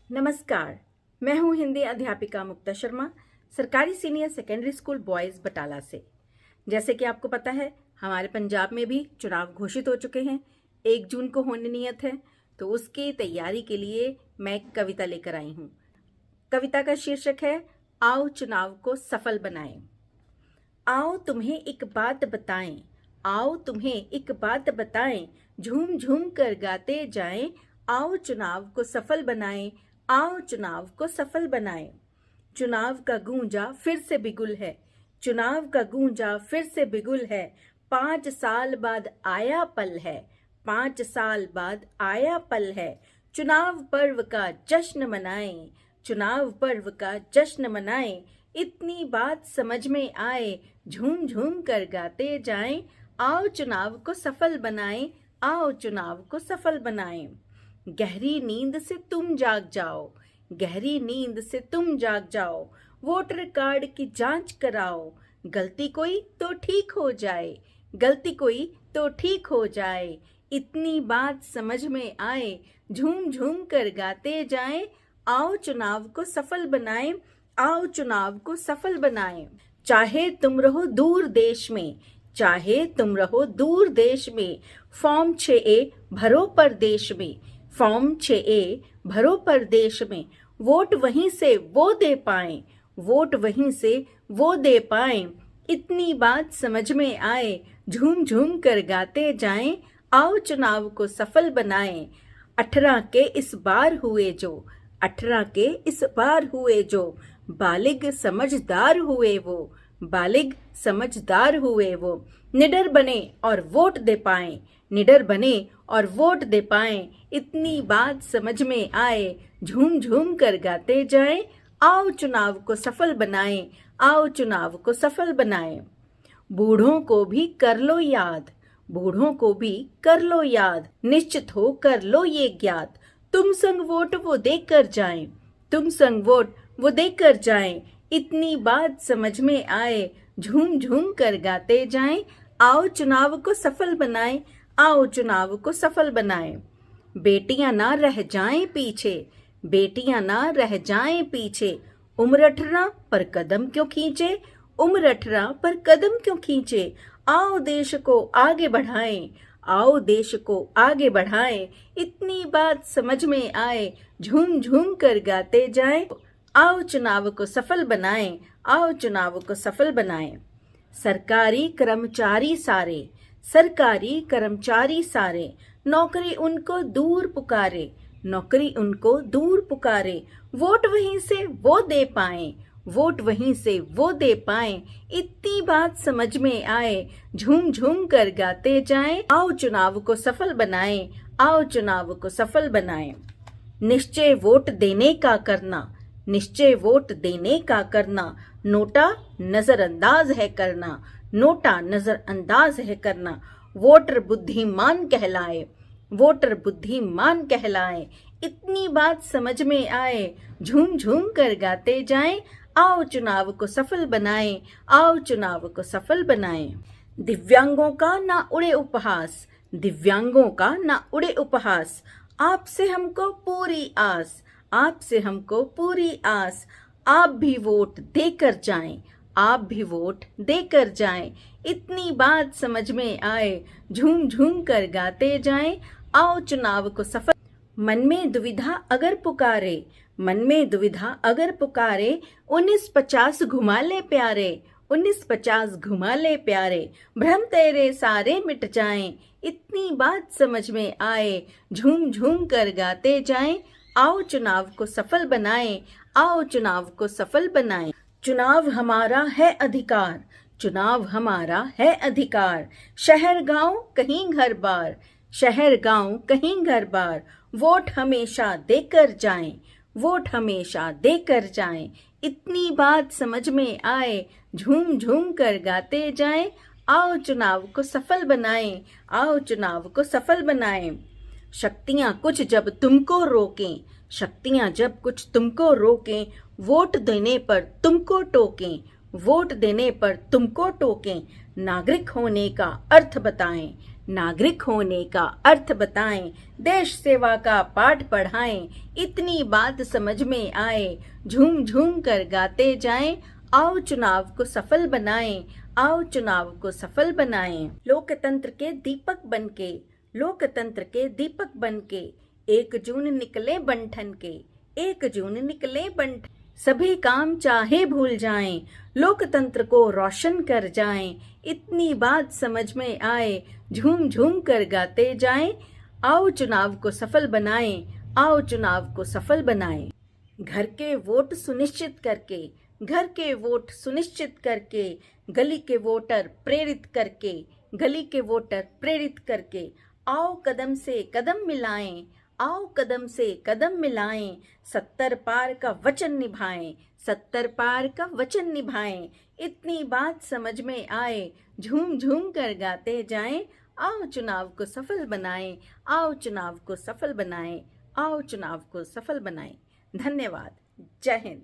नमस्कार, मैं हूं हिंदी अध्यापिका मुक्ता शर्मा, सरकारी senior secondary school boys Batala से। जैसे कि आपको पता है, हमारे पंजाब में भी चुनाव घोषित हो चुके हैं। 1 जून को होने नियत है, तो उसकी तैयारी के लिए मैं एक कविता लेकर आई हूं। कविता का शीर्षक है आओ चुनाव को सफल बनाएं। आओ तुम्हें एक बात बताएं, आओ तुम्हें एक बात बताएं, झूम झूम कर गाते जाएं। आओ चुनाव को सफल बनाएं, आओ चुनाव को सफल बनाएं। चुनाव का गूंजा फिर से बिगुल है, चुनाव का गूंजा फिर से बिगुल है। 5 साल बाद आया पल है, 5 साल बाद आया पल है। चुनाव पर्व का जश्न मनाएं, चुनाव पर्व का जश्न मनाएं। इतनी बात समझ में आए, झूम झूम कर गाते जाएं। आओ चुनाव को सफल बनाएं, आओ चुनाव को सफल बनाएं। गहरी नींद से तुम जाग जाओ, गहरी नींद से तुम जाग जाओ। वोटर कार्ड की जांच कराओ, गलती कोई तो ठीक हो जाए, गलती कोई तो ठीक हो जाए। इतनी बात समझ में आए, झूम झूम कर गाते जाएं। आओ चुनाव को सफल बनाएं, आओ चुनाव को सफल बनाएं। चाहे तुम रहो दूर देश में, चाहे तुम रहो दूर देश में। फॉर्म 6A भरो परदेश में, फॉर्म 6A भरो परदेश में। वोट वहीं से वो दे पाएं, वोट वहीं से वो दे पाएं। इतनी बात समझ में आए, झूम झूम कर गाते जाएं। आओ चुनाव को सफल बनाएं। 18 के इस बार हुए जो, 18 के इस बार हुए जो। बालिग समझदार हुए वो, बालिग समझदार हुए वो। निडर बने और वोट दे पाएं, निडर बने और वोट दे पाएं। इतनी बात समझ में आए, झूम झूम कर गाते जाएं। आओ चुनाव को सफल बनाएं, आओ चुनाव को सफल बनाएं। बूढ़ों को भी कर लो याद, बूढ़ों को भी कर लो याद। निश्चित हो कर लो ये ज्ञात, तुम संग वोट वो देकर जाएं, तुम संग वोट वो देकर जाएं। इतनी बात समझ में आए, झूम झूम कर गाते जाएं। आओ चुनाव को सफल बनाएं, आओ चुनाव को सफल बनाएं। बेटियां ना रह जाएं पीछे, बेटियां ना रह जाएं पीछे। उम्र 18 पर कदम क्यों खींचे, उम्र 18 पर कदम क्यों खींचे। आओ देश को आगे बढ़ाएं, आओ देश को आगे बढ़ाएं। इतनी बात समझ में आए, झूम झूम कर गाते जाएं। आओ चुनाव को सफल बनाएं, आओ चुनाव को सफल बनाएं। सरकारी कर्मचारी सारे, सरकारी कर्मचारी सारे। नौकरी उनको दूर पुकारे, नौकरी उनको दूर पुकारे। वोट वहीं से वो दे पाएं, वोट वहीं से वो दे पाएं। इतनी बात समझ में आए, झूम झूम कर गाते जाएं। आओ चुनाव को सफल बनाएं, आओ चुनाव को सफल बनाएं। निश्चय वोट देने का करना, निश्चय वोट देने का करना। नोटा नजरअंदाज है करना, नोटा नजरअंदाज है करना। वोटर बुद्धिमान कहलाए, वोटर बुद्धिमान कहलाए। इतनी बात समझ में आए, झूम झूम कर गाते जाएं। आओ चुनाव को सफल बनाएं, आओ चुनाव को सफल बनाएं। दिव्यांगों का ना उड़े उपहास, दिव्यांगों का ना उड़े उपहास। आपसे हमको पूरी आस, आपसे हमको पूरी आस। आप भी वोट देकर जाएं, आप भी वोट देकर जाएं। इतनी बात समझ में आए, झूम झूम कर गाते जाएं। आओ चुनाव को सफल। मन में दुविधा अगर पुकारे, मन में दुविधा अगर पुकारे। 1950 घुमा ले प्यारे, 1950 घुमा ले प्यारे। भ्रम तेरे सारे मिट जाएं। इतनी बात समझ में आए, झूम झूम कर गाते जाएं। आओ चुनाव को सफल बनाएं, आओ चुनाव को सफल बनाएं। चुनाव हमारा है अधिकार, चुनाव हमारा है अधिकार। शहर गांव कहीं घर बार, शहर गांव कहीं घर बार। वोट हमेशा देकर जाएं, वोट हमेशा देकर जाएं। इतनी बात समझ में आए, झूम झूम कर गाते जाएं। आओ चुनाव को सफल बनाएं, आओ चुनाव को सफल बनाएं। शक्तियां कुछ जब तुमको रोकें, शक्तियां जब कुछ तुमको रोकें। वोट देने पर तुमको टोकें, वोट देने पर तुमको टोकें। नागरिक होने का अर्थ बताएं, नागरिक होने का अर्थ बताएं, देश सेवा का पाठ पढ़ाएं, इतनी बात समझ में आए, झूम झूम कर गाते जाएं, आओ चुनाव को सफल बनाएं, आओ चुनाव को सफल बनाएं। लोकतंत्र के दीपक बनके, लोकतंत्र के दीपक बनके, 1 जून निकले बंठन के, 1 जून निकले बंठन, सभी काम चाहे भूल जाएं, लोकतंत्र को रोशन कर जाएं, इतनी बात समझ में आए, झूम झूम कर गाते जाएं, आओ चुनाव को सफल बनाएं, आओ चुनाव को सफल बनाएं। घर के वोट सुनिश्चित करके, घर के वोट सुनिश्चित करके, गली के वोटर प्रेरित करके, गली के वोटर प्रेरित करके, आओ कदम से कदम मिलाएं, आओ कदम से कदम मिलाएं, 70 पार का वचन निभाएं, 70 पार का वचन निभाएं, इतनी बात समझ में आए, झूम झूम कर गाते जाएं, आओ चुनाव को सफल बनाएं, आओ चुनाव को सफल बनाएं, आओ चुनाव को सफल बनाएं। धन्यवाद। जय हिंद।